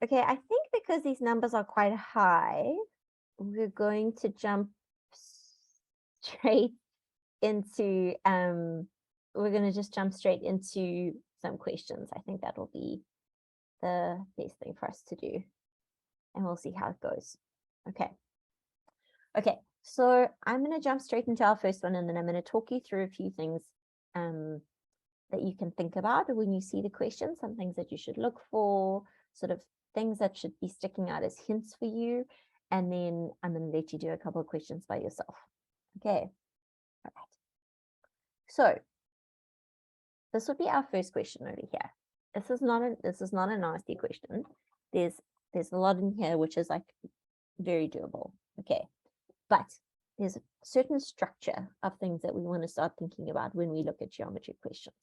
Okay, I think because these numbers are quite high, we're going to jump straight into, we're going to just jump straight into some questions. I think that will be the best thing for us to do. And we'll see how it goes. Okay. Okay, so I'm going to jump straight into our first one, and then I'm going to talk you through a few things that you can think about when you see the question, some things that you should look for, sort of things that should be sticking out as hints for you. And then I'm going to let you do a couple of questions by yourself. Okay. All right. So this would be our first question over here. This is not a nasty question. There's a lot in here which is like very doable. Okay. But there's a certain structure of things that we want to start thinking about when we look at geometry questions.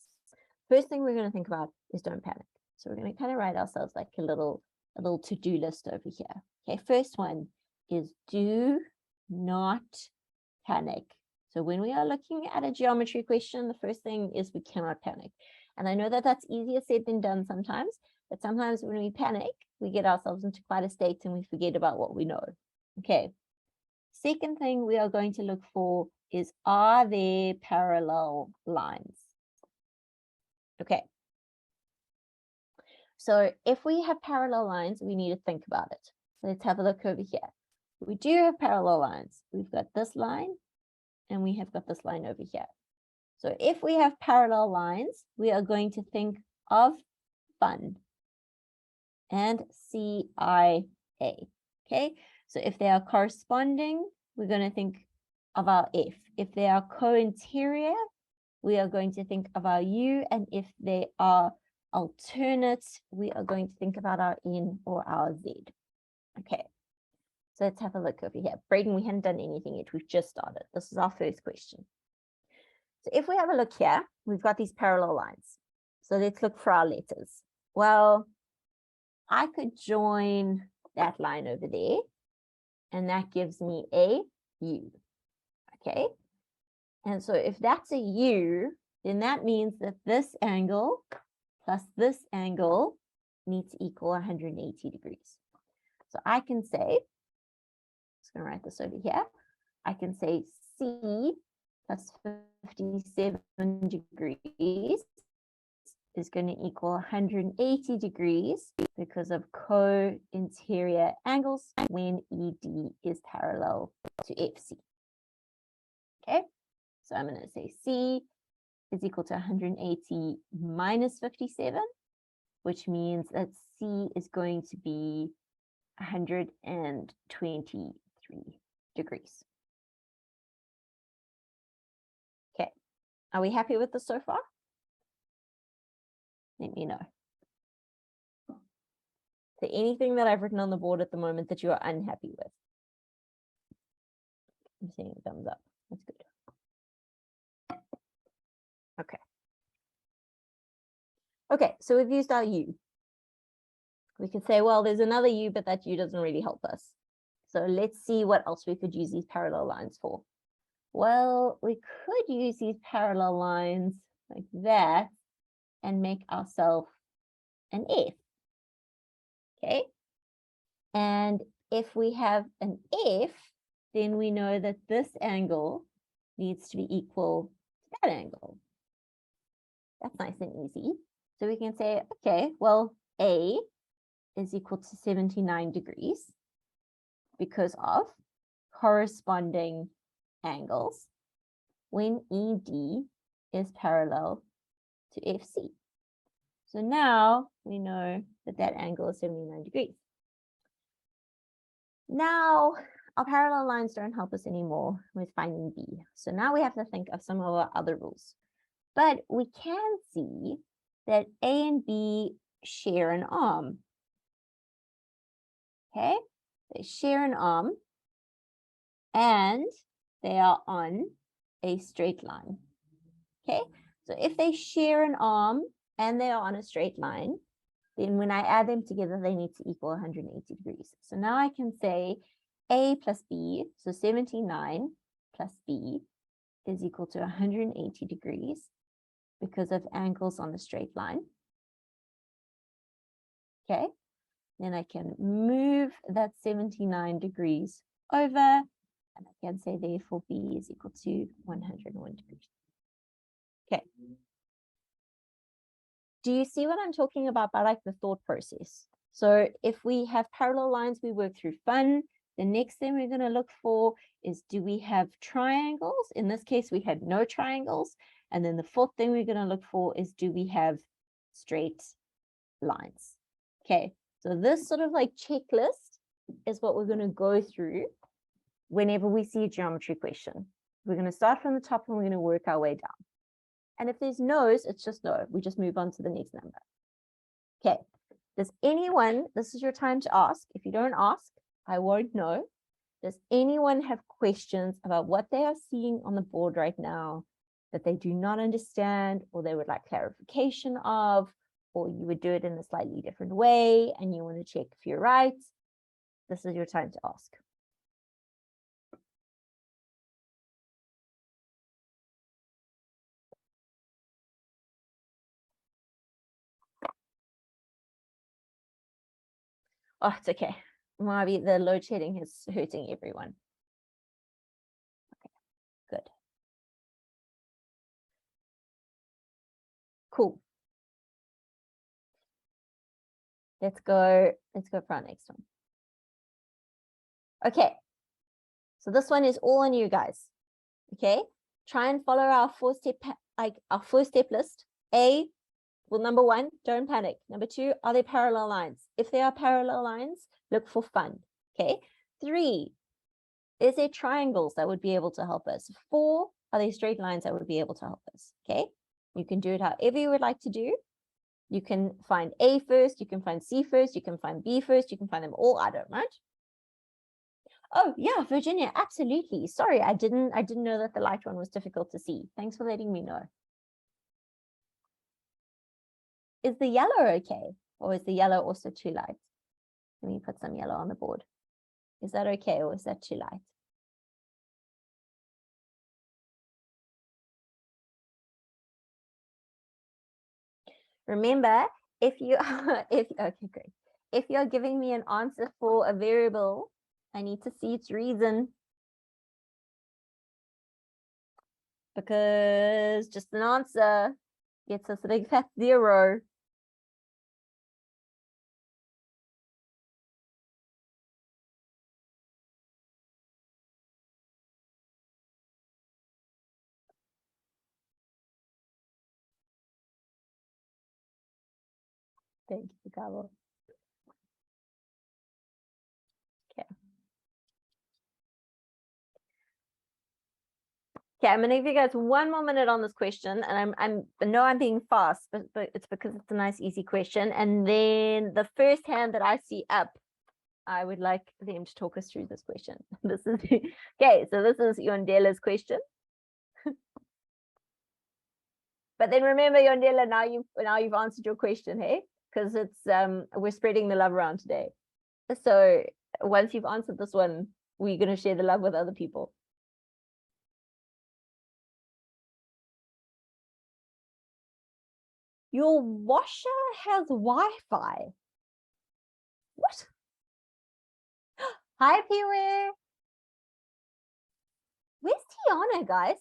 First thing we're going to think about is don't panic. So we're going to kind of write ourselves like a little to-do list over here. Okay, first one is do not panic. So when we are looking at a geometry question, the first thing is we cannot panic. And I know that that's easier said than done sometimes, but sometimes when we panic, we get ourselves into quite a state and we forget about what we know. Okay. Second thing we are going to look for is, are there parallel lines? Okay. So if we have parallel lines, we need to think about it. So let's have a look over here. We do have parallel lines. We've got this line and we have got this line over here. So if we have parallel lines, we are going to think of fun and CIA. Okay. So if they are corresponding, we're going to think of our F. If they are co-interior, we are going to think of our U. And if they are alternate, we are going to think about our N or our Z. Okay. So let's have a look over here. Braden, we haven't done anything yet. We've just started. This is our first question. So if we have a look here, we've got these parallel lines. So let's look for our letters. Well, I could join that line over there, and that gives me a U. Okay. And so if that's a U, then that means that this angle plus this angle needs to equal 180 degrees. So I can say, I'm just going to write this over here. I can say C plus 57 degrees is going to equal 180 degrees because of co-interior angles when ED is parallel to FC. Okay, so I'm going to say C is equal to 180 minus 57, which means that C is going to be 123 degrees. Okay, are we happy with this so far? Let me know. So anything that I've written on the board at the moment that you are unhappy with? I'm seeing a thumbs up. That's good. Okay. Okay, so we've used our U. We could say, well, there's another U, but that U doesn't really help us. So let's see what else we could use these parallel lines for. Well, we could use these parallel lines like that and make ourselves an F. Okay. And if we have an F, then we know that this angle needs to be equal to that angle. That's nice and easy. So we can say, okay, well, A is equal to 79 degrees because of corresponding angles when ED is parallel to FC. So now we know that that angle is 79 degrees. Now, our parallel lines don't help us anymore with finding B. So now we have to think of some of our other rules. But we can see that A and B share an arm. Okay, they share an arm and they are on a straight line. Okay, so if they share an arm and they are on a straight line, then when I add them together, they need to equal 180 degrees. So now I can say A plus B, so 79 plus B is equal to 180 degrees because of angles on a straight line. Okay, then I can move that 79 degrees over, and I can say therefore B is equal to 101 degrees. Okay. Do you see what I'm talking about by like the thought process? So if we have parallel lines, we work through fun. The next thing we're going to look for is, do we have triangles? In this case, we had no triangles. And then the fourth thing we're going to look for is, do we have straight lines? Okay, so this sort of like checklist is what we're going to go through whenever we see a geometry question. We're going to start from the top and we're going to work our way down. And if there's no's, it's just no. We just move on to the next number. Okay, does anyone, this is your time to ask. If you don't ask, I won't know. Does anyone have questions about what they are seeing on the board right now that they do not understand, or they would like clarification of, or you would do it in a slightly different way and you want to check if you're right? This is your time to ask. Oh, it's okay. Maybe the load shedding is hurting everyone. Okay, good. Cool. Let's go for our next one. Okay. So this one is all on you guys. Okay. Try and follow our four-step list. A, well, number one, don't panic. Number two, are there parallel lines? If there are parallel lines, look for fun. Okay. 3, is there triangles that would be able to help us? 4, are there straight lines that would be able to help us? Okay. You can do it however you would like to do. You can find A first, you can find C first, you can find B first, you can find them all. I don't mind. Oh yeah, Virginia, absolutely. Sorry, I didn't know that the light one was difficult to see. Thanks for letting me know. Is the yellow okay? Or is the yellow also too light? Let me put some yellow on the board. Is that okay, or is that too light? Remember, if you okay, great. If you're giving me an answer for a variable, I need to see its reason. Because just an answer gets us a big fat 0. Thank you, Gabo. Okay. Okay, I'm gonna give you guys 1 more minute on this question, and I know I'm being fast, but it's because it's a nice, easy question. And then the first hand that I see up, I would like them to talk us through this question. This is okay. So this is Yondela's question. But then remember, Yondela, now you've answered your question, hey? Because it's we're spreading the love around today. So once you've answered this one, we're gonna share the love with other people. Your washer has Wi-Fi. What? Hi, Pee-wee. Where's Tiana, guys?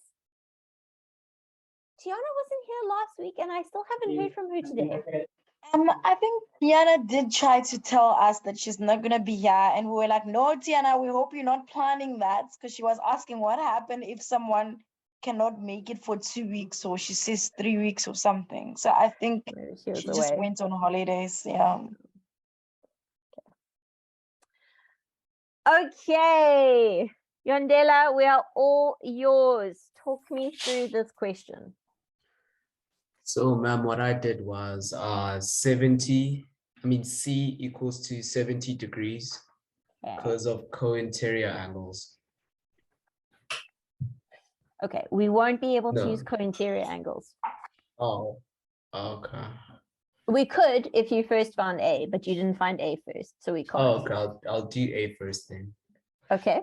Tiana wasn't here last week, and I still haven't heard from her today. I think Tiana did try to tell us that she's not going to be here. And we were like, no, Tiana, we hope you're not planning that. Because she was asking what happened if someone cannot make it for 2 weeks, or she says 3 weeks or something. So I think she just went on holidays. Yeah. Okay. Yondela, we are all yours. Talk me through this question. So, ma'am, what I did was C equals to 70 degrees because of co-interior angles. Okay, we won't be able to use co-interior angles. Oh, okay. We could if you first found A, but you didn't find A first, so we can't. Oh, okay, I'll do A first then. Okay.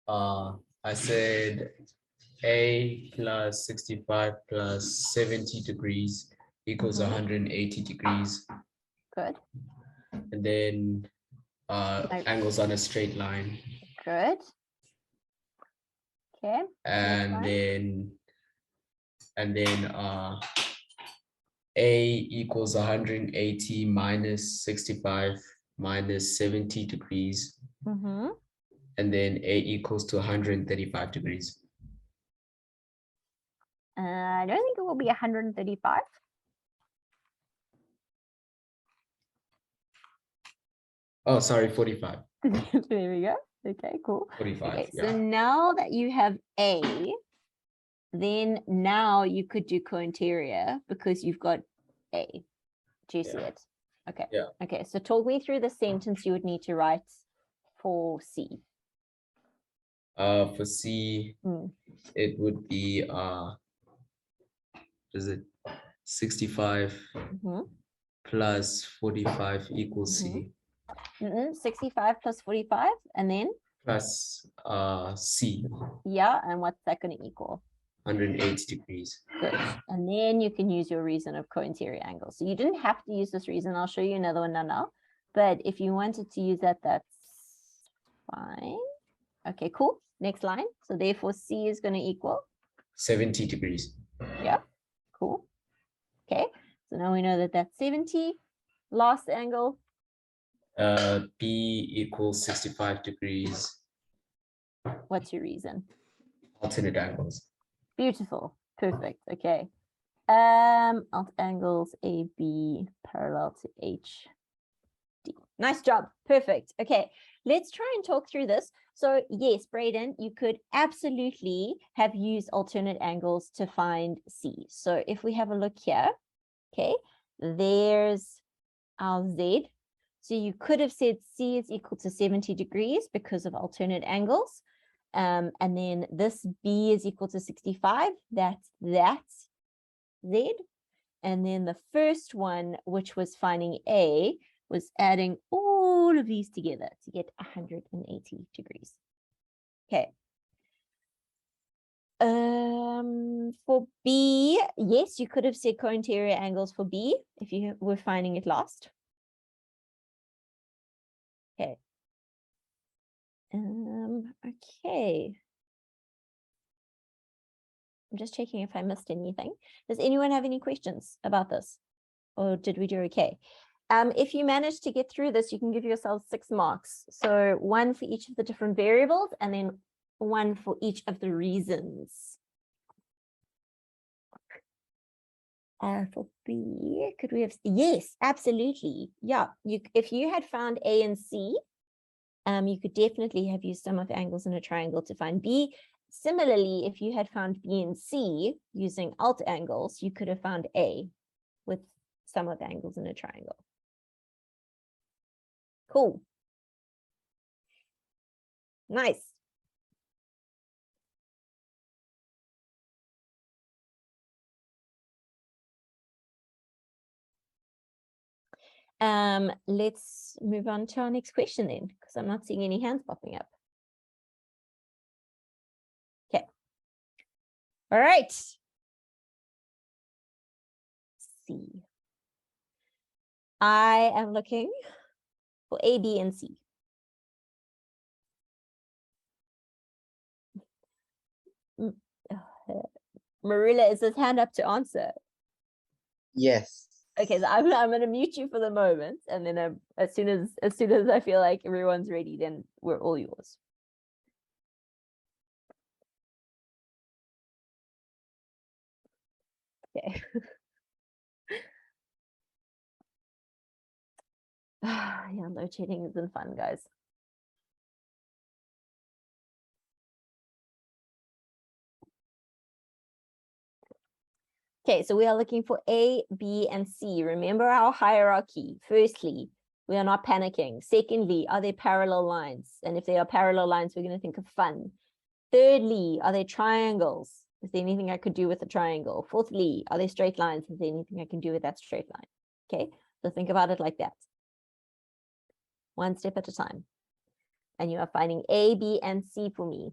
I said A plus 65 plus 70 degrees equals 180 degrees. Good. and then Like- angles on a straight line, Good. Okay. and line. then A equals 180 minus 65 minus 70 degrees, Mm-hmm. and then A equals to 135 degrees. I don't think it will be 135. Oh, sorry, 45. There we go. Okay, cool. 45, Okay, yeah. so now that you have A, then now you could do co-interior because you've got A. Do you see Yeah. it? Okay. Yeah. Okay, so talk me through the sentence you would need to write for C. For C, Mm. it would be is it 65 Mhm. plus 45 equals C, 65 plus 45, and then, plus C, yeah, and what's that going to equal? 180 degrees. Good. And then you can use your reason of co-interior angle. So you didn't have to use this reason. I'll show you another one now. But if you wanted to use that, that's fine. Okay, cool. Next line. So therefore C is going to equal. 70 degrees. Yeah, cool. Okay, so now we know that that's 70. Last angle. B equals 65 degrees, What's your reason? alternate angles. Beautiful. Perfect. Okay. Alt angles AB parallel to HD. Nice job. Perfect. Okay, let's try and talk through this. So yes, Braden, you could absolutely have used alternate angles to find C. So if we have a look here, okay, there's our Z. So you could have said C is equal to 70 degrees because of alternate angles. And then this B is equal to 65. That's Z. And then the first one, which was finding A, was adding all of these together to get 180 degrees. Okay. For B, yes, you could have said co-interior angles for B if you were finding it last. Okay. Okay. I'm just checking if I missed anything. Does anyone have any questions about this? Or did we do okay? If you manage to get through this, you can give yourselves 6 marks. So 1 for each of the different variables and then 1 for each of the reasons. For B, could we have, yes, absolutely. Yeah, if you had found A and C, you could definitely have used sum of angles in a triangle to find B. Similarly, if you had found B and C using alt angles, you could have found A with sum of angles in a triangle. Cool. Nice. Let's move on to our next question then, because I'm not seeing any hands popping up. Okay. All right. C. I am looking for A, B, and C. Marilla, is his hand up to answer? Yes. Okay, so I'm going to mute you for the moment, and then as soon as I feel like everyone's ready, then we're all yours. Okay. Yeah, load shedding isn't fun, guys. Okay, so we are looking for A, B, and C. Remember our hierarchy. Firstly, we are not panicking. Secondly, are there parallel lines? And if they are parallel lines, we're going to think of fun. Thirdly, are there triangles? Is there anything I could do with a triangle? Fourthly, are there straight lines? Is there anything I can do with that straight line? Okay, so think about it like that. One step at a time. And you are finding A, B, and C for me.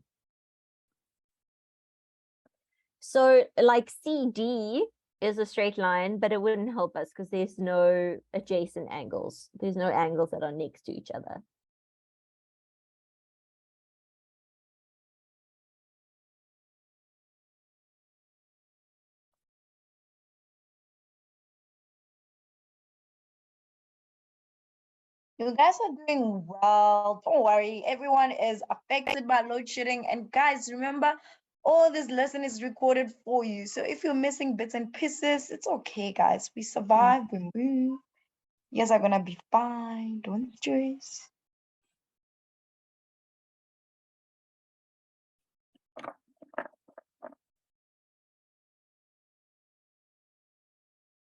So like CD is a straight line, but it wouldn't help us because there's no adjacent angles. There's no angles that are next to each other. You guys are doing well. Don't worry. Everyone is affected by load shedding. And guys, remember, all this lesson is recorded for you. So if you're missing bits and pieces, it's okay, guys. We survive, we move. You guys are gonna be fine. Don't stress.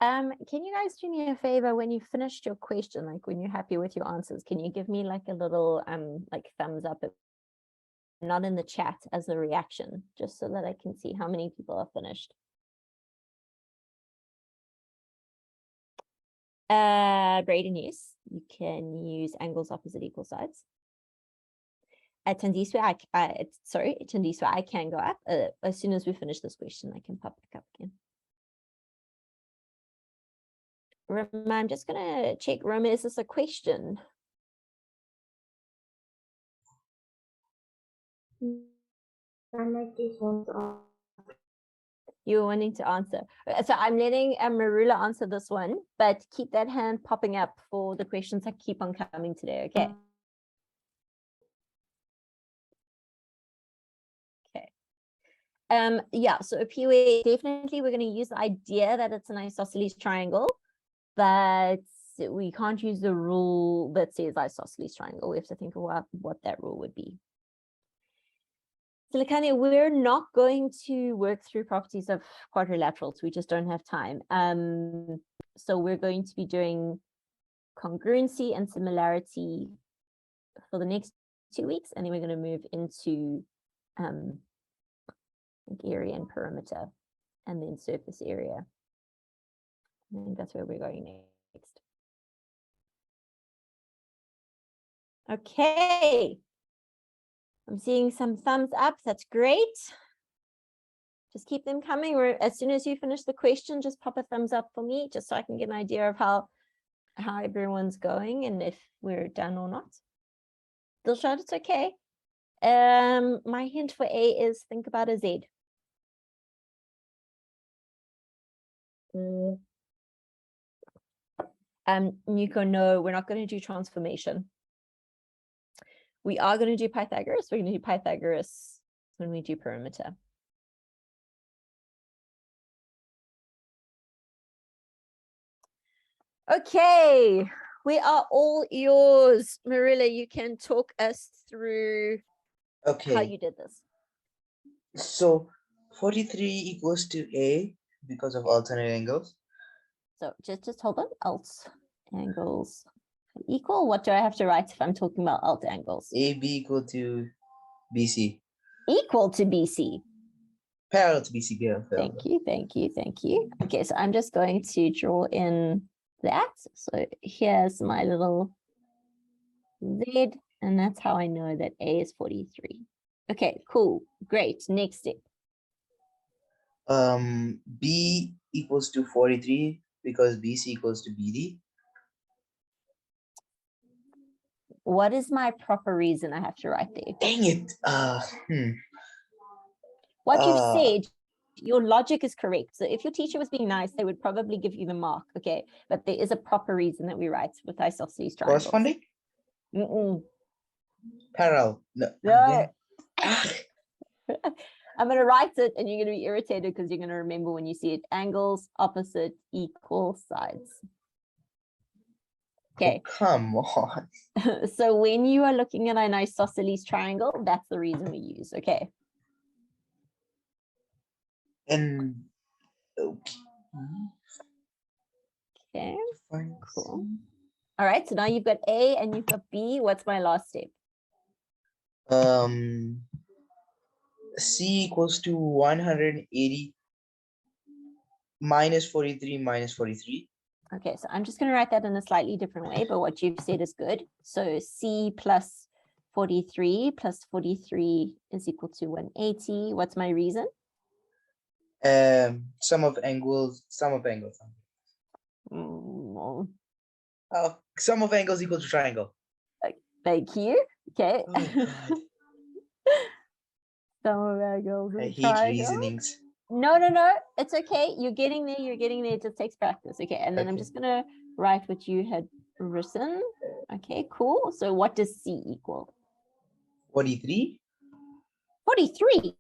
Can you guys do me a favor when you finished your question, like when you're happy with your answers, can you give me like a little like thumbs up, not in the chat, as a reaction, just so that I can see how many people are finished. Braden, yes, you can use angles opposite equal sides. At Tandiswa, Tandiswa, I can go up. As soon as we finish this question, I can pop back up again. Roma, I'm just gonna check. Roma, is this a question? You're wanting to answer. So I'm letting Marula answer this one, but keep that hand popping up for the questions that keep on coming today, okay? Okay. Yeah, so a PUA, definitely we're going to use the idea that it's an isosceles triangle, but we can't use the rule that says isosceles triangle. We have to think about what that rule would be. So Lakanya, we're not going to work through properties of quadrilaterals. We just don't have time. So we're going to be doing congruency and similarity for the next 2 weeks, and then we're going to move into area and perimeter, and then surface area. I think that's where we're going next. Okay. I'm seeing some thumbs up. That's great. Just keep them coming. As soon as you finish the question, just pop a thumbs up for me, just so I can get an idea of how everyone's going and if we're done or not. Dilshad, it's okay. My hint for A is think about a Z. Nico, no, we're not going to do transformation. We are going to do Pythagoras. We're going to do Pythagoras when we do perimeter. Okay, we are all yours. Marilla, you can talk us through how you did this. So 43 equals to A because of alternate angles. So just hold on. Alt angles equal. What do I have to write if I'm talking about alt angles? AB equal to BC. Equal to BC. Parallel to BC. Yeah, Thank you, thank you, thank you. Okay, so I'm just going to draw in that. So here's my little Z, and that's how I know that A is 43. Okay, cool, great. Next step. B equals to 43 because BC equals to BD. What is my proper reason I have to write there? Dang it. What you've said, your logic is correct. So if your teacher was being nice, they would probably give you the mark. Okay, but there is a proper reason that we write with isosceles triangles. Corresponding? Parallel. No. No. I'm going to write it and you're going to be irritated because you're going to remember when you see it. Angles opposite equal sides. Okay. Oh, come on. So when you are looking at an isosceles triangle, that's the reason we use. Okay. And okay. Okay. Fine. Cool. All right. So now you've got A and you've got B. What's my last step? C equals to 180 minus 43 minus 43. Okay, so I'm just going to write that in a slightly different way, but what you've said is good. So C plus 43 plus 43 is equal to 180. What's my reason? Sum of angles. Mm, Oh, sum of angles equal to triangle. thank you. Okay. Oh my god. Sum of angles I and hate triangle. reasonings. No, it's okay. You're getting there. It just takes practice. Okay, and then I'm Okay. just gonna write what you had written. Okay, cool. So what does C equal? 43. 43.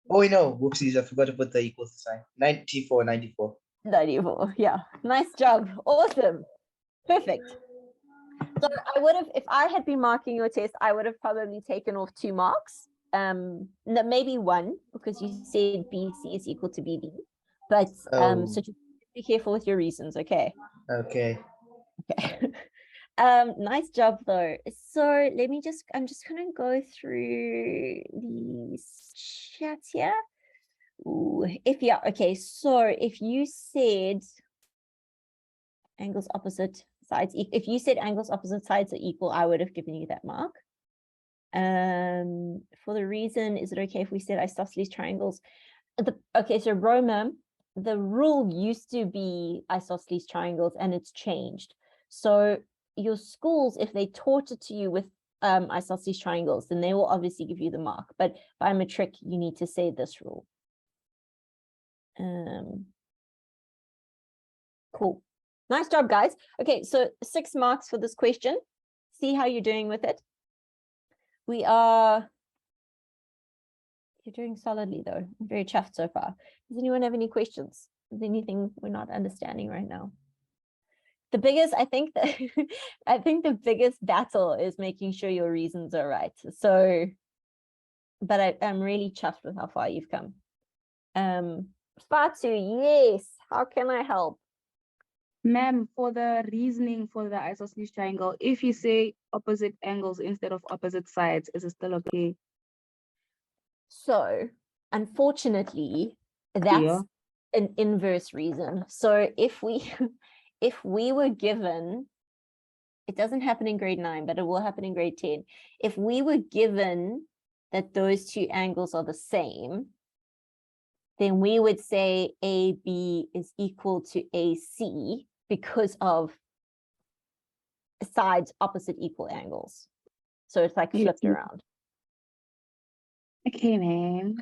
Oh wait, no, whoopsies, I forgot to put the equals sign. 94. 94. Yeah, nice job. Awesome. Perfect. So I would have, if I had been marking your test, I would have probably taken off 2 marks. No, maybe 1, because you said BC is equal to BB. But Oh. so just be careful with your reasons, okay? Okay. Okay. Nice job though. So I'm just gonna go through these chats here. Ooh, okay, so if you said angles opposite sides, if you said angles opposite sides are equal, I would have given you that mark. For the reason, is it okay if we said isosceles triangles? Okay, so Roma, the rule used to be isosceles triangles and it's changed. So your schools, if they taught it to you with isosceles triangles, then they will obviously give you the mark. But by matric, you need to say this rule. Cool. Nice job, guys. Okay, so 6 marks for this question. See how you're doing with it. You're doing solidly though. I'm very chuffed so far. Does anyone have any questions? Is there anything we're not understanding right now? The biggest, I think the biggest battle is making sure your reasons are right. So, but I'm really chuffed with how far you've come. Fatu, yes. How can I help? Ma'am, for the reasoning for the isosceles triangle, if you say opposite angles instead of opposite sides, is it still okay? So, unfortunately, that's Yeah. an inverse reason. So if we were given, it doesn't happen in grade 9, but it will happen in grade 10. If we were given that those 2 angles are the same, then we would say AB is equal to AC because of sides opposite equal angles. So it's like flipped around. Okay, ma'am.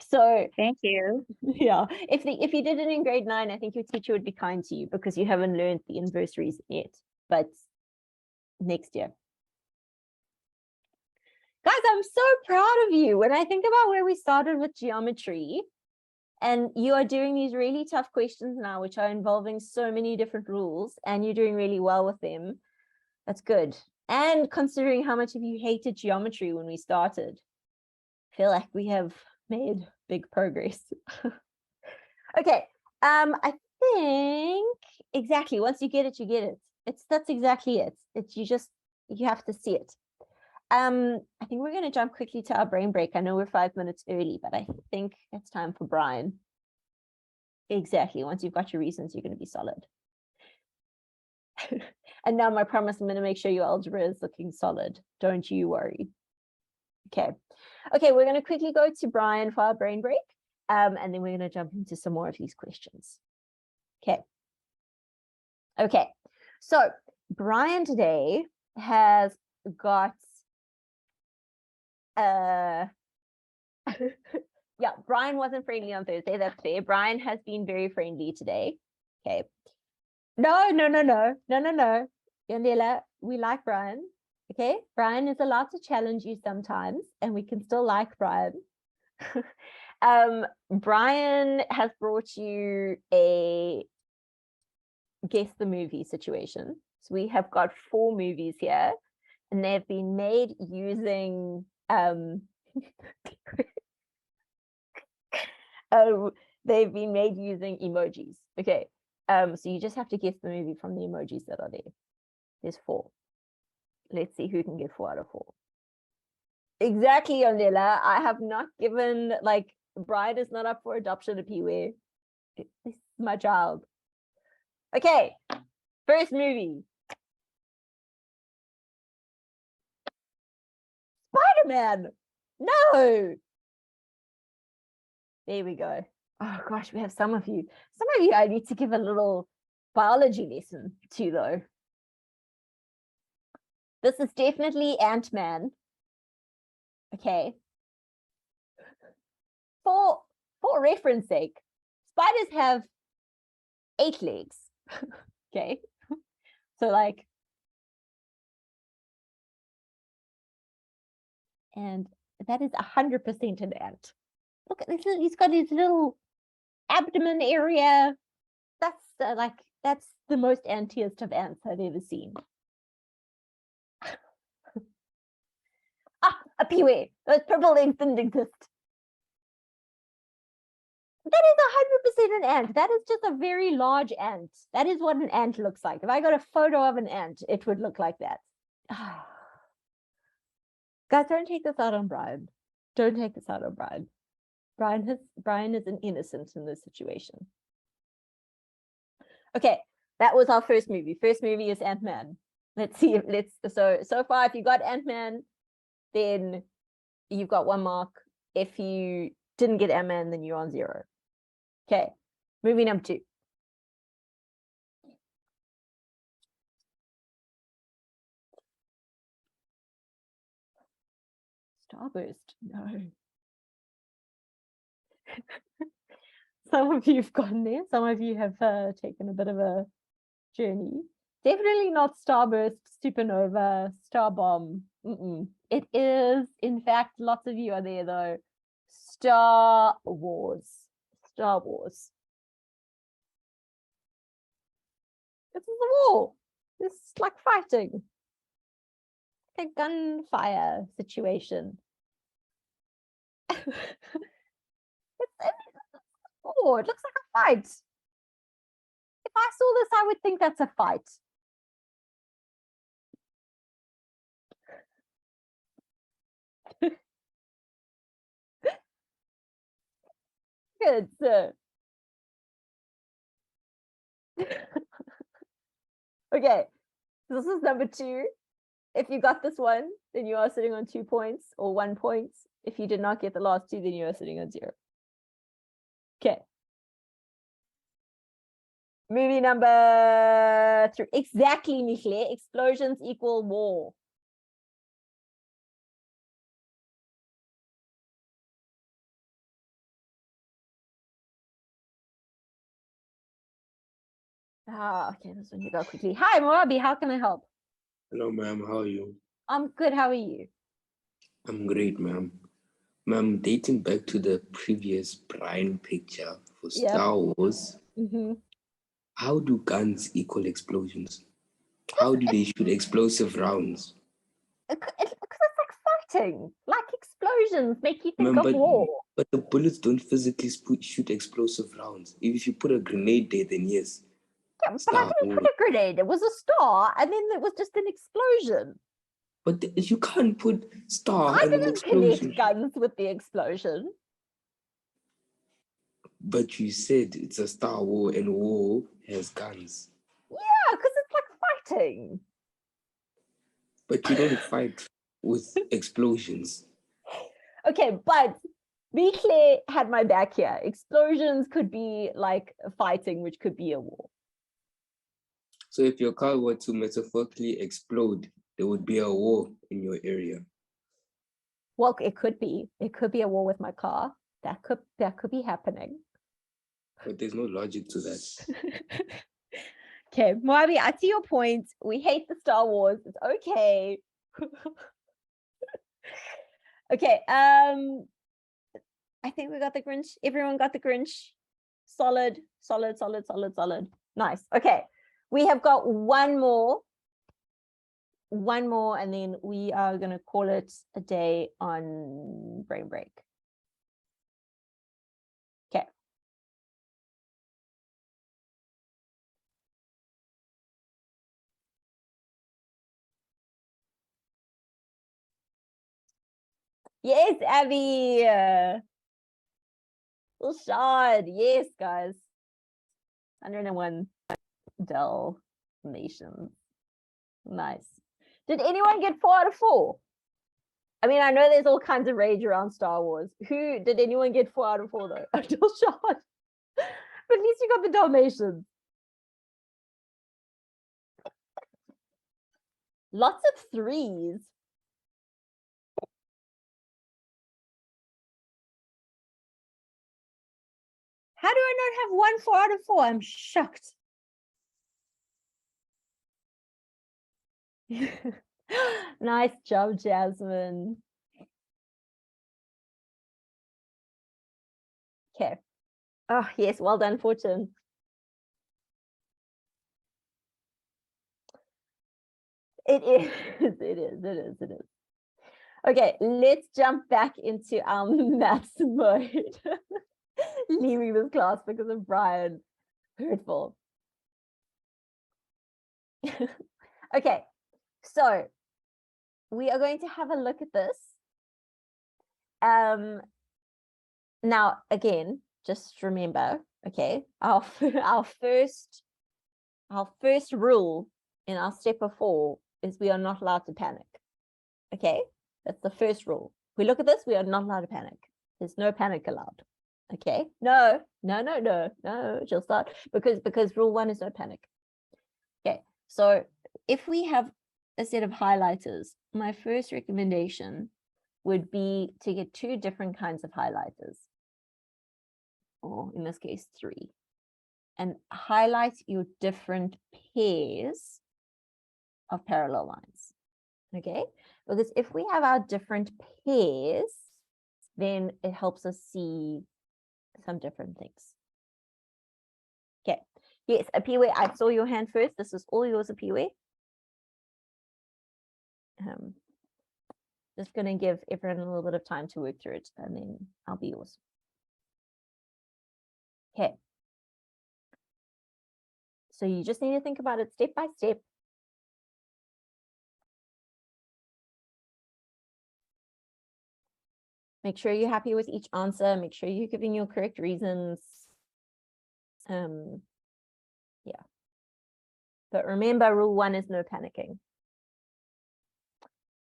So Thank you. yeah, if you did it in grade 9, I think your teacher would be kind to you because you haven't learned the inverse reason yet. But next year. Guys, I'm so proud of you. When I think about where we started with geometry, and you are doing these really tough questions now, which are involving so many different rules, and you're doing really well with them. That's good. And considering how much of you hated geometry when we started, I feel like we have made big progress. Okay, I think exactly, once you get it, you get it. That's exactly it. You have to see it. I think we're going to jump quickly to our brain break. I know we're 5 minutes early, but I think it's time for Brian. Exactly. Once you've got your reasons, you're going to be solid. And now my promise, I'm going to make sure your algebra is looking solid. Don't you worry. Okay, we're going to quickly go to Brian for our brain break. And then we're going to jump into some more of these questions. Okay. So Brian today has got yeah, Brian wasn't friendly on Thursday. That's fair. Brian has been very friendly today. Okay. No. Yandela, we like Brian. Okay. Brian is allowed to challenge you sometimes, and we can still like Brian. Brian has brought you a guess the movie situation. So we have got 4 movies here, and they've been made using they've been made using emojis. Okay. So you just have to guess the movie from the emojis that are there. There's 4. Let's see who can get 4 out of 4. Exactly, Yonela. I have not given, like, Bride is not up for adoption at Pee-wee. This is my child. Okay. First movie. Spider-Man. No. There we go. Oh gosh, we have some of you. Some of you I need to give a little biology lesson to though. This is definitely Ant-Man. Okay. For reference sake, spiders have 8 legs. Okay. So like, and that is 100% an ant. Look at this, he's got his little abdomen area. That's like, that's the most antiest of ants I've ever seen. A peewee, those purple legs didn't exist. That is 100% an ant. That is just a very large ant. That is what an ant looks like. If I got a photo of an ant, it would look like that. Guys, don't take this out on Brian. Don't take this out on Brian. Brian is an innocent in this situation. Okay, that was our first movie. First movie is Ant-Man. Let's see if so far if you got Ant-Man, then you've got 1 mark. If you didn't get Ant-Man, then you're on 0. Okay, movie number 2. Starburst, no. Some of you have gotten there. Some of you have taken a bit of a journey. Definitely not Starburst, Supernova, Starbomb. It is, in fact, lots of you are there though. Star Wars. Star Wars. This is a war. This is like fighting. Like a gunfire situation. Oh, it looks like a fight. If I saw this, I would think that's a fight. Good. Okay, this is number 2. If you got this one, then you are sitting on 2 points or 1 point. If you did not get the last 2, then you are sitting on 0. Okay. Movie number 3. Exactly, Michle. Explosions equal war. Okay, this one you go quickly. Hi, Moabi, how can I help? Hello, ma'am. How are you? I'm good, how are you? I'm great, ma'am. Ma'am, dating back to the previous Brian picture for Yep. Star Wars, how do guns equal explosions? How do they shoot explosive rounds? Because it's like fighting, like explosions make you think Ma'am, of war. but the bullets don't physically shoot explosive rounds. If you put a grenade there, then yes. Yeah, but I didn't put a grenade. It was a star, and then it was just an explosion. But you can't put star I and an didn't explosion. connect guns with the explosion. But you said it's a Star War, and war has guns. Yeah, because it's like fighting. But you don't fight with explosions. Okay, but Michle had my back here. Explosions could be like fighting, which could be a war. So if your car were to metaphorically explode, there would be a war in your area. Well, it could be. It could be a war with my car. That could be happening. But there's no logic to that. Okay, Moabi, I see your point. We hate the Star Wars. It's okay. Okay, I think we got the Grinch. Everyone got the Grinch. Solid. Nice. Okay, we have got one more, and then we are going to call it a day on Brain Break. Okay. Yes, Abby. Rashad. Yes, guys. 101 Dalmatians. Nice. Did anyone get 4 out of 4? I mean, I know there's all kinds of rage around Star Wars. Who did anyone get 4 out of 4 though? Until Sean. But at least you got the Dalmatians. Lots of 3s. How do I not have 1 4 out of 4? I'm shocked. Nice job, Jasmine. Okay. Oh, yes, well done, Fortune. It is, it is. Okay, let's jump back into our maths mode. Leaving this class because of Brian. Hurtful. Okay, so we are going to have a look at this. Now, again, just remember, okay, our first rule in our step of 4 is we are not allowed to panic. Okay, that's the first rule. We look at this, we are not allowed to panic. There's no panic allowed. Okay, no, she'll start because rule 1 is no panic. Okay, so if we have a set of highlighters, my first recommendation would be to get 2 different kinds of highlighters, or in this case 3, and highlight your different pairs of parallel lines. Okay, because if we have our different pairs, then it helps us see some different things. Okay, yes, Apiwe, I saw your hand first. This is all yours, Apiwe. Just going to give everyone a little bit of time to work through it, and then I'll be yours. Okay. So you just need to think about it step by step. Make sure you're happy with each answer. Make sure you're giving your correct reasons. Yeah. But remember, rule 1 is no panicking.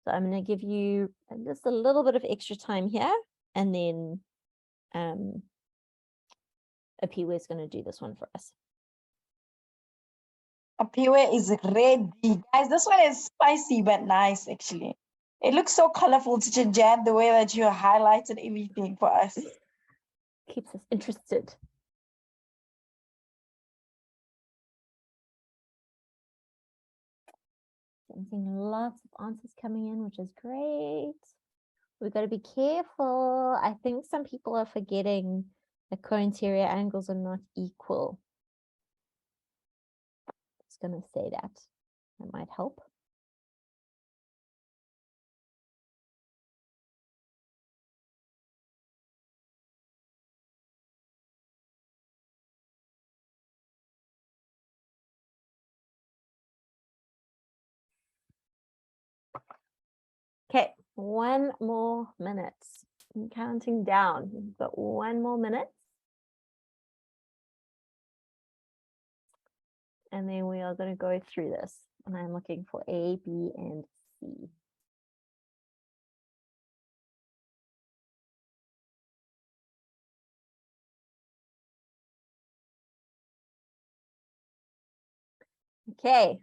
So I'm going to give you just a little bit of extra time here, and then Apiwe is going to do this one for us. Apiwe is ready. Guys, this one is spicy but nice, actually. It looks so colorful, Teacher Jan, the way that you highlighted everything for us. Keeps us interested. Seeing lots of answers coming in, which is great. We've got to be careful. I think some people are forgetting that co-interior angles are not equal. Just going to say that. That might help. Okay, 1 more minute. I'm counting down. We've got 1 more minute. And then we are going to go through this. And I'm looking for A, B, and C. Okay.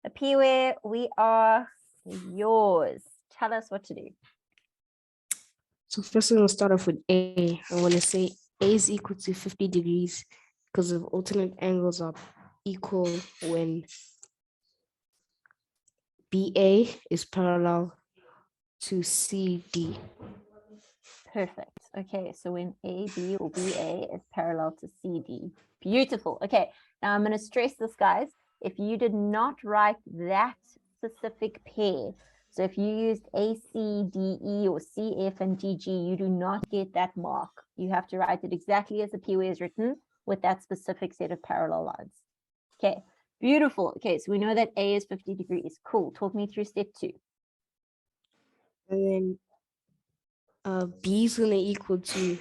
Apiwe, we are yours. Tell us what to do. So first I'm going to start off with A. I want to say A is equal to 50 degrees because of alternate angles are equal when BA is parallel to CD. Perfect. Okay, so when AB or BA is parallel to CD. Beautiful. Okay, now I'm going to stress this, guys. If you did not write that specific pair, so if you used ACDE or CF and DG, you do not get that mark. You have to write it exactly as the Apiwe is written with that specific set of parallel lines. Okay, beautiful. Okay, so we know that A is 50 degrees. Cool. Talk me through step 2. And then B is going to equal to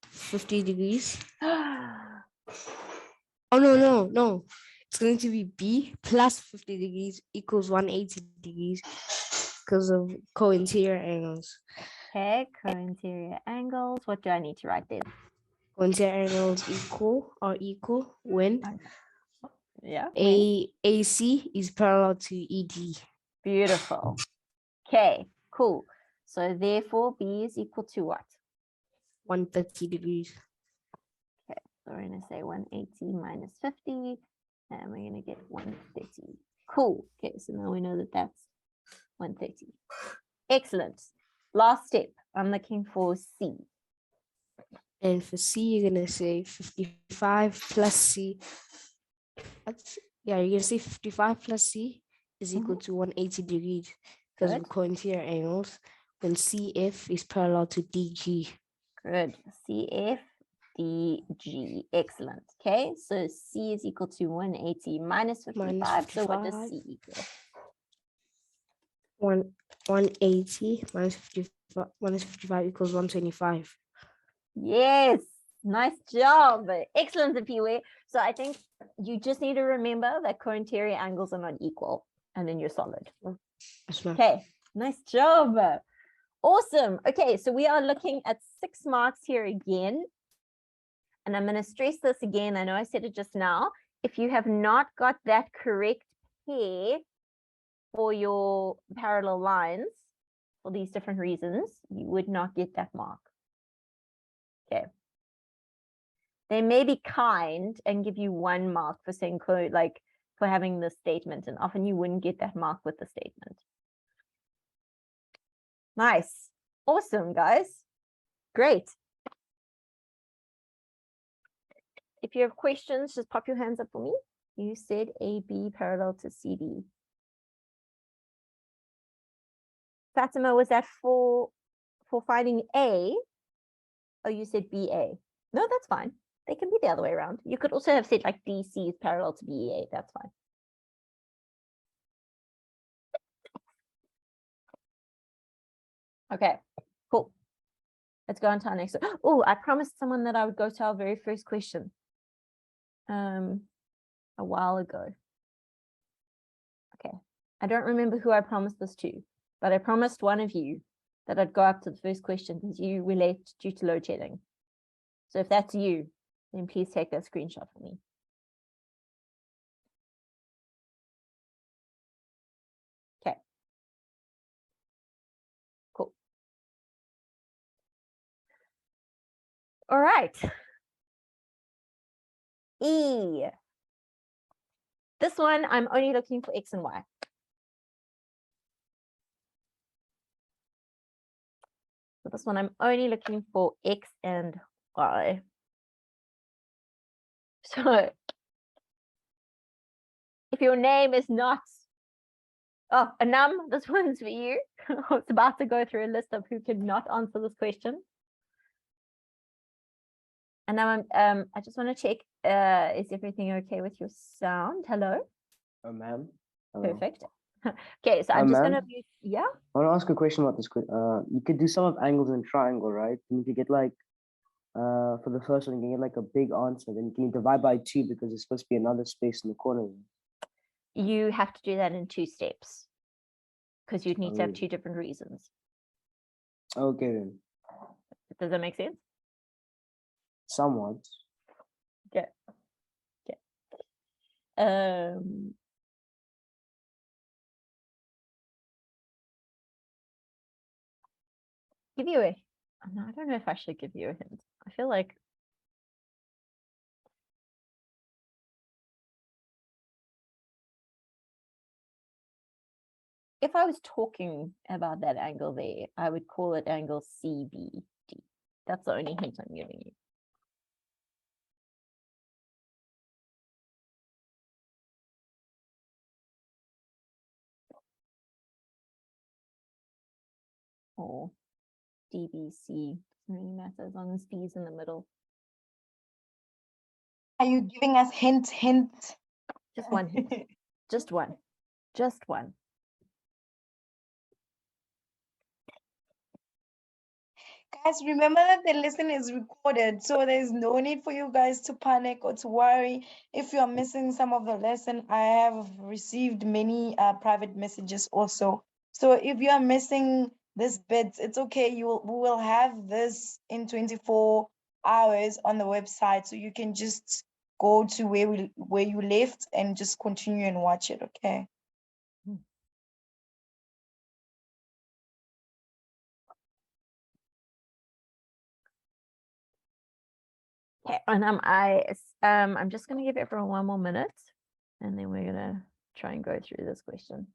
50 degrees. Oh, no. It's going to be B plus 50 degrees equals 180 degrees because of co-interior angles. Okay, co-interior angles. What do I need to write there? Co-interior angles are equal when Yeah. when? AC is parallel to ED. Beautiful. Okay, cool. So therefore B is equal to what? 130 degrees. Okay, so we're going to say 180 minus 50, and we're going to get 130. Cool. Okay, so now we know that that's 130. Excellent. Last step, I'm looking for C. And for C, you're gonna say 55 plus C. You're gonna say 55 plus C is equal to 180 degrees because Good. of co-interior angles when CF is parallel to DG. Good. CF, DG. Excellent. Okay, so C is equal to 180 minus 55. So what does 55. C equal? 180 minus 55 equals 125. Yes, nice job. Excellent, Apiwe. So I think you just need to remember that co-interior angles are not equal, and then you're solid. Yes, ma'am. Okay, nice job. Awesome. Okay, so we are looking at 6 marks here again. And I'm going to stress this again. I know I said it just now. If you have not got that correct pair for your parallel lines for these different reasons, you would not get that mark. Okay. They may be kind and give you 1 mark for saying like for having this statement, and often you wouldn't get that mark with the statement. Nice. Awesome, guys. Great. If you have questions, just pop your hands up for me. You said AB parallel to CD. Fatima, was that for finding A? Oh, you said BA. No, that's fine. They can be the other way around. You could also have said like DC is parallel to BEA. That's fine. Okay, cool. Let's go on to our next. Oh, I promised someone that I would go to our very first question a while ago. Okay, I don't remember who I promised this to, but I promised one of you that I'd go up to the first question because you were late due to load shedding. So if that's you, then please take that screenshot for me. Okay. Cool. All right. E. This one, I'm only looking for X and Y. So this one, I'm only looking for X and Y. So if your name is not, oh, Anam, this one's for you. I was about to go through a list of who could not answer this question. And now I just want to check, is everything okay with your sound? Hello? Ma'am. Hello. Perfect. Okay, so I'm just ma'am? gonna mute, yeah? I want to ask a question about this. You could do sum of angles in triangle, right? And you could get like, for the first one, you can get like a big answer. Then can you divide by 2 because there's supposed to be another space in the corner? You have to do that in 2 steps because you'd need to have Oh. 2 different reasons. Okay then. Does that make sense? Somewhat. Okay. Okay. Give you a, no, I don't know if I should give you a hint. I feel like if I was talking about that angle there, I would call it angle CBD. That's the only hint I'm giving you. Or DBC, doesn't really matter as long as D is in the middle. Are you giving us hint? Just one hint. Just one. Just one. Guys, remember that the lesson is recorded, so there's no need for you guys to panic or to worry if you are missing some of the lesson. I have received many private messages also So if you are missing this bit, it's okay. We will have this in 24 hours on the website, so you can just go to where you left and just continue and watch it. Okay. Okay, and I'm just gonna give everyone one more minute, and then we're gonna try and go through this question.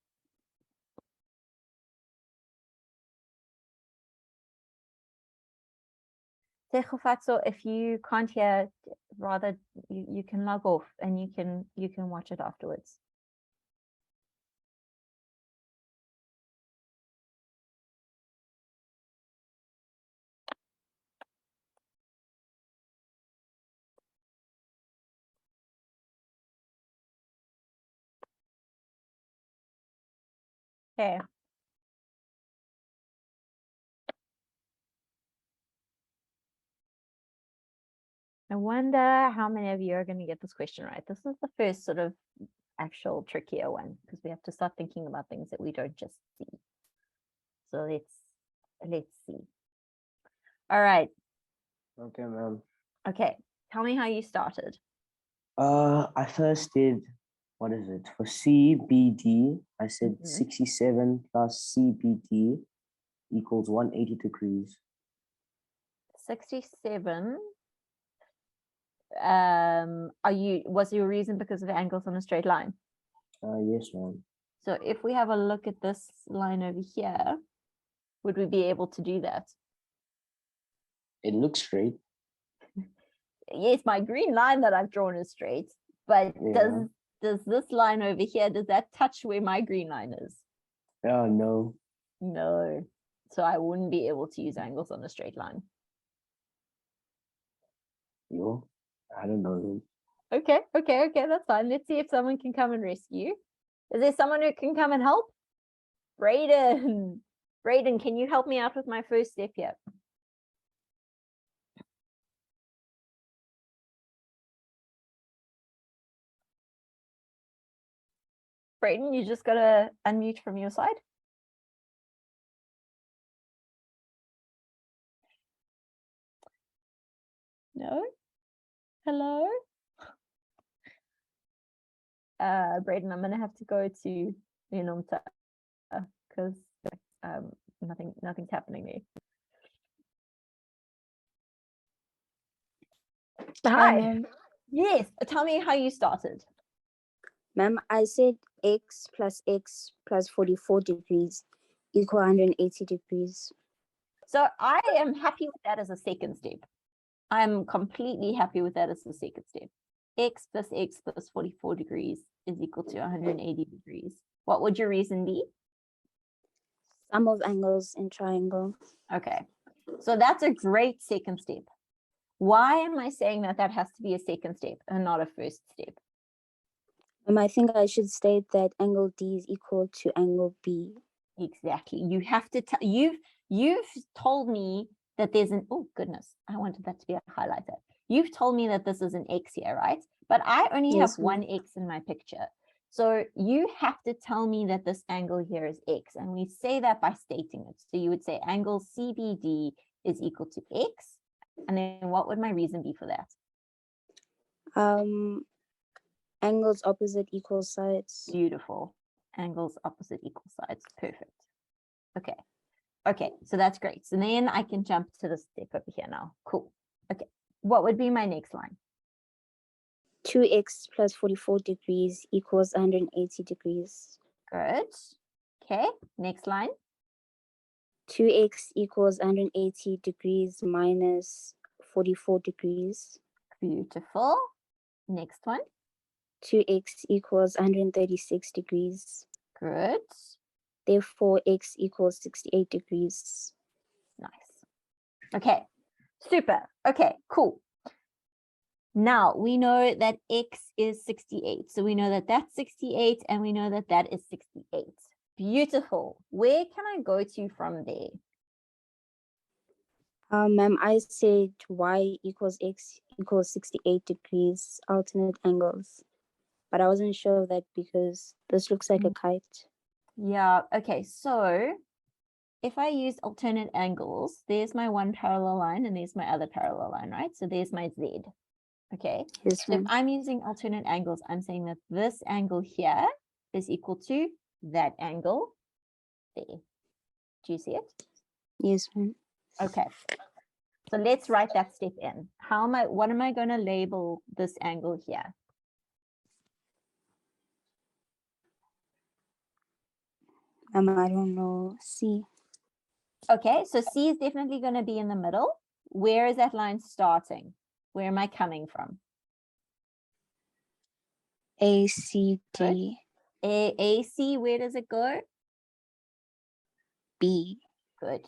So if you can't hear, rather you can log off and you can watch it afterwards. Okay. I wonder how many of you are going to get this question right. This is the first sort of actual trickier one because we have to start thinking about things that we don't just see. So let's see. All right. Okay, ma'am. Okay. Tell me how you started. I first did, what is it? For CBD, I said Mhm. 67 plus CBD equals 180 degrees. 67. Was your reason because of angles on a straight line? Yes, ma'am. So if we have a look at this line over here, would we be able to do that? It looks straight. Yes, my green line that I've drawn is straight, but Yeah. does this line over here, does that touch where my green line is? No. No. So I wouldn't be able to use angles on a straight line. Yo, I don't know. Okay, that's fine. Let's see if someone can come and rescue. Is there someone who can come and help? Brayden, can you help me out with my first step here? Brayden, you just gotta unmute from your side. No? Hello? Brayden, I'm gonna have to go to Leonumta because nothing's happening there. Hi. ma'am. Yes, tell me how you started. Ma'am, I said x plus 44 degrees equal 180 degrees. So I am happy with that as a second step. I'm completely happy with that as the second step. X plus 44 degrees is equal to 180 degrees. What would your reason be? Sum of angles in triangle. Okay, so that's a great second step. Why am I saying that that has to be a second step and not a first step? I think I should state that angle D is equal to angle B. Exactly. You have to tell, you've told me that there's an, oh goodness, I wanted that to be a highlighter. You've told me that this is an X here, right? But I only Yes, have one X in my picture. So you have to tell me that this angle here is X. And we say that by stating it. So you would say angle CBD is equal to X. And then what would my reason be for that? Angles opposite equal sides. Beautiful. Angles opposite equal sides. Perfect. Okay. Okay, so that's great. So then I can jump to the step over here now. Cool. Okay. What would be my next line? 2x plus 44 degrees equals 180 degrees. Good. Okay, next line. 2x equals 180 degrees minus 44 degrees. Beautiful. Next one. 2x equals 136 degrees. Good. Therefore, x equals 68 degrees. Nice. Okay, super. Okay, cool. Now we know that x is 68. So we know that that's 68 and we know that that is 68. Beautiful. Where can I go to from there? Ma'am, I said y equals x equals 68 degrees, alternate angles. But I wasn't sure of that because this looks like a kite. Yeah, okay, so if I use alternate angles, there's my one parallel line and there's my other parallel line, right? So there's my Z. Okay, Yes, so if ma'am. I'm using alternate angles, I'm saying that this angle here is equal to that angle there. Do you see it? Yes, ma'am. Okay. So let's write that step in. What am I going to label this angle here? I don't know. C. Okay, so C is definitely going to be in the middle. Where is that line starting? Where am I coming from? A, C, D, AC, where does it go? B. Good.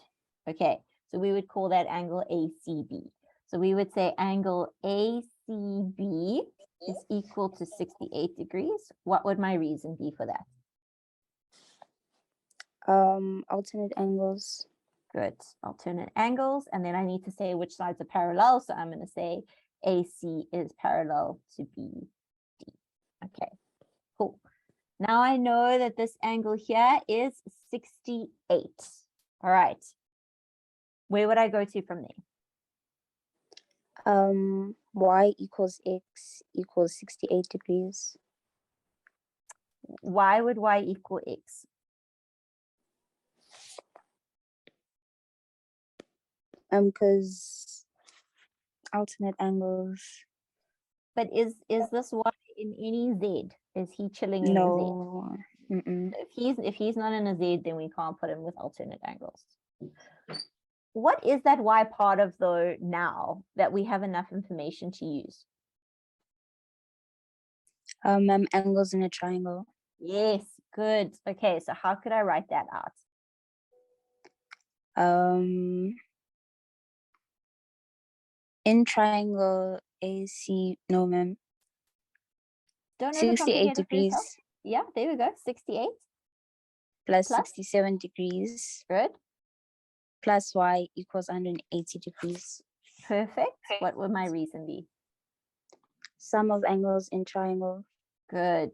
Okay, so we would call that angle ACB. So we would say angle ACB is equal to 68 degrees. What would my reason be for that? Alternate angles. Good. Alternate angles. And then I need to say which sides are parallel. So I'm going to say AC is parallel to BD. Okay, cool. Now I know that this angle here is 68. All right. Where would I go to from there? Y equals X equals 68 degrees. Why would Y equal X? Because alternate angles. But is this Y in any Z? Is he chilling in a Z? No. Mm-mm. If he's not in a Z, then we can't put him with alternate angles. What is that Y part of though now that we have enough information to use? Angles in a triangle. Yes, good. Okay, so how could I write that out? In triangle AC, no, ma'am. Don't 68 overcomplicate it for yourself. degrees Yeah, there we go. 68. plus Plus? 67 degrees Good. plus Y equals 180 degrees. Perfect. What would my reason be? Sum of angles in triangle. Good.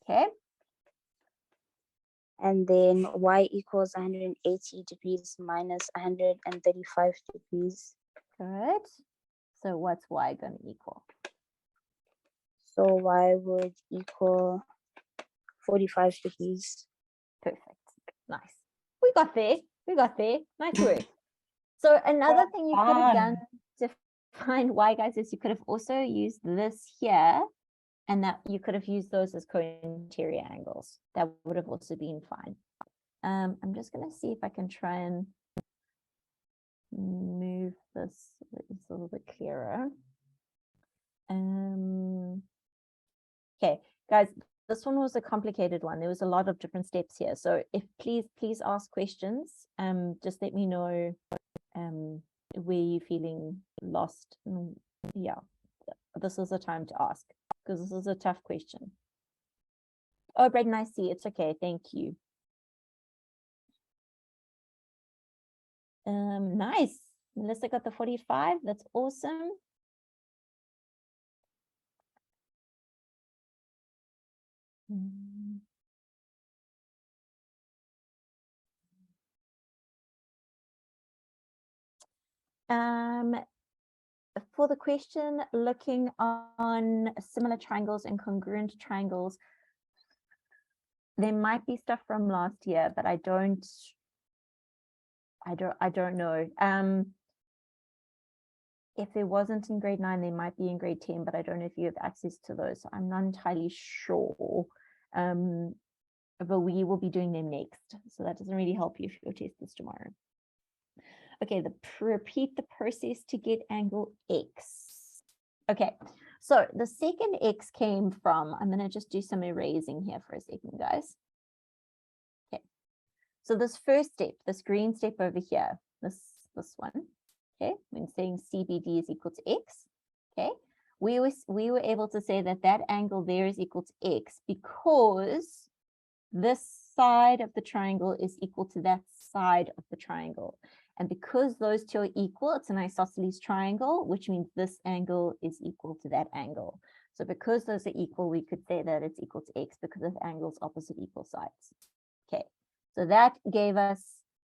Okay. And then Y equals 180 degrees minus 135 degrees. Good. So what's Y going to equal? So Y would equal 45 degrees. Perfect. Nice. We got there. We got there. Nice work. So another thing you could have done to find Y, guys, is you could have also used this here, and that you could have used those as co-interior angles. That would have also been fine. I'm just going to see if I can try and move this so that it's a little bit clearer. Okay, guys, this one was a complicated one. There was a lot of different steps here. So if please ask questions. Just let me know where you're feeling lost. Yeah, this is the time to ask because this is a tough question. Oh, Braden, I see. It's okay. Thank you. Nice. Melissa got the 45. That's awesome. For the question, looking on similar triangles and congruent triangles, there might be stuff from last year, but I don't know. If there wasn't in grade 9, they might be in grade 10, but I don't know if you have access to those. So I'm not entirely sure. But we will be doing them next. So that doesn't really help you if your test is tomorrow. Okay, repeat the process to get angle X. Okay, so the second X came from, I'm gonna just do some erasing here for a second, guys. Okay, so this first step, this green step over here, this one, okay, when saying CBD is equal to X, okay, we were able to say that that angle there is equal to X because this side of the triangle is equal to that side of the triangle. And because those two are equal, it's an isosceles triangle, which means this angle is equal to that angle. So because those are equal, we could say that it's equal to x because of angles opposite equal sides. Okay, so that gave us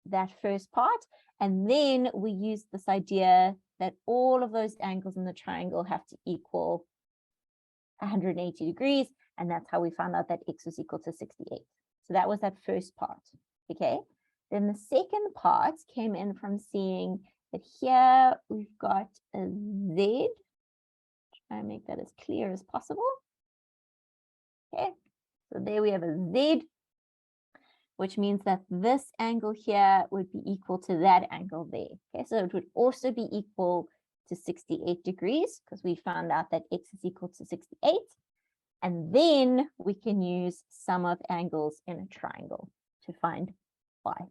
that first part. And then we used this idea that all of those angles in the triangle have to equal 180 degrees. And that's how we found out that x was equal to 68. So that was that first part. Okay, then the second part came in from seeing that here we've got a z. Try and make that as clear as possible. Okay, so there we have a z, which means that this angle here would be equal to that angle there. Okay, so it would also be equal to 68 degrees because we found out that x is equal to 68. And then we can use sum of angles in a triangle to find y.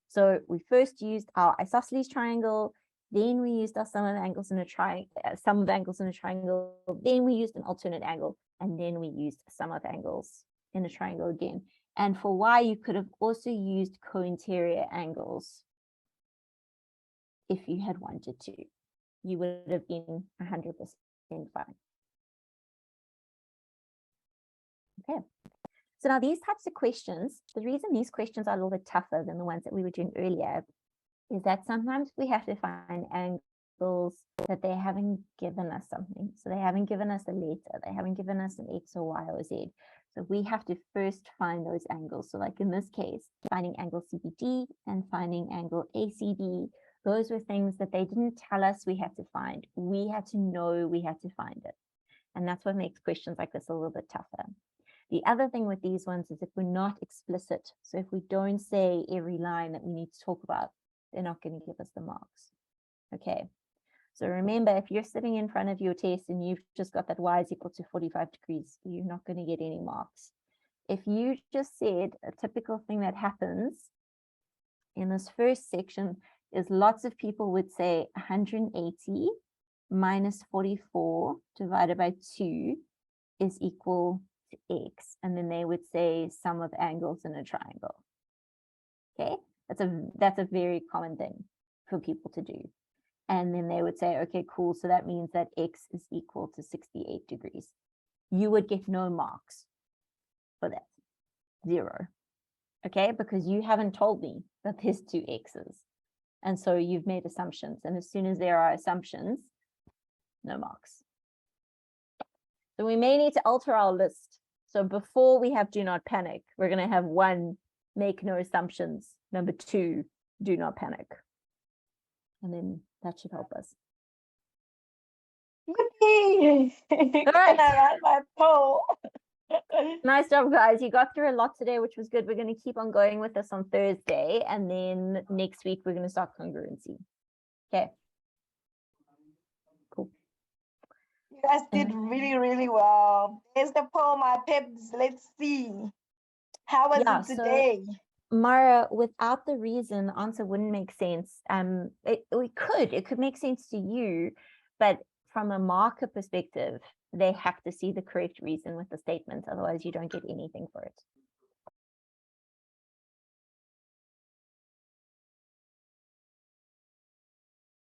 So we first used our isosceles triangle, then we used our sum of angles in a triangle, then we used an alternate angle, and then we used sum of angles in a triangle again. And for y, you could have also used co-interior angles if you had wanted to. You would have been 100% fine. Okay. So now these types of questions, the reason these questions are a little bit tougher than the ones that we were doing earlier is that sometimes we have to find angles that they haven't given us something. So they haven't given us a letter, they haven't given us an x or y or z. So we have to first find those angles. So like in this case, finding angle CBD and finding angle ACD, those were things that they didn't tell us we had to find. We had to know we had to find it. And that's what makes questions like this a little bit tougher. The other thing with these ones is if we're not explicit, so if we don't say every line that we need to talk about, they're not going to give us the marks. Okay, so remember, if you're sitting in front of your test and you've just got that y is equal to 45 degrees, you're not going to get any marks. If you just said a typical thing that happens in this first section is lots of people would say 180 minus 44 divided by 2 is equal to x, and then they would say sum of angles in a triangle. Okay, that's a very common thing for people to do. And then they would say, okay, cool, so that means that x is equal to 68 degrees. You would get no marks for that, 0. Okay, because you haven't told me that there's 2 x's. And so you've made assumptions, and as soon as there are assumptions, no marks. So we may need to alter our list. So before we have do not panic, we're going to have 1, make no assumptions. Number 2, do not panic. And then that should help us. Yippee! All right. Can I write my poll? Nice job, guys. You got through a lot today, which was good. We're going to keep on going with this on Thursday. And then next week, we're going to start congruency. Okay. Cool. You guys did really, really well. There's the poll, my peps. Let's see. How was Yeah, it so- today? Mara, without the reason, the answer wouldn't make sense. It could make sense to you, but from a marker perspective, they have to see the correct reason with the statement. Otherwise, you don't get anything for it.